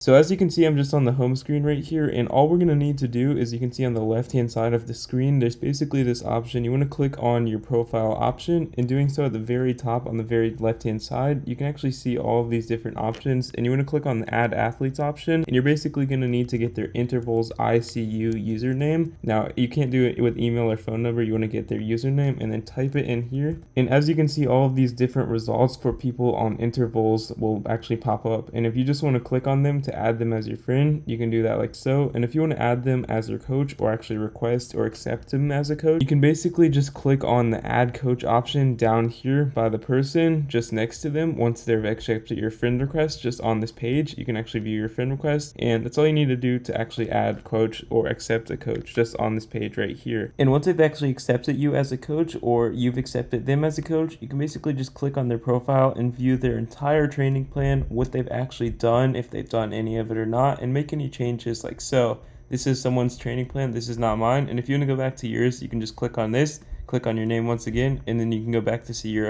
So as you can see, I'm just on the home screen right here, and all we're going to need to do is, you can see on the left hand side of the screen, there's basically this option. You want to click on your profile option. In doing so, at the very top on the very left hand side, you can actually see all of these different options, and you want to click on the add athletes option, and you're basically going to need to get their intervals.icu username. Now you can't do it with email or phone number. You want to get their username and then type it in here, and as you can see, all of these different results for people on intervals will actually pop up. And if you just want to click on them to add them as your friend, you can do that like so. And if you want to add them as your coach, or actually request or accept them as a coach, you can basically just click on the add coach option down here by the person just next to them. Once they've accepted your friend request, just on this page, you can actually view your friend request, and that's all you need to do to actually add coach or accept a coach, just on this page right here. And once they've actually accepted you as a coach, or you've accepted them as a coach, you can basically just click on their profile and view their entire training plan, what they've actually done, if they've done any of it or not, and make any changes like so. This is someone's training plan, this is not mine. And if you want to go back to yours, you can just click on this, click on your name once again, and then you can go back to see your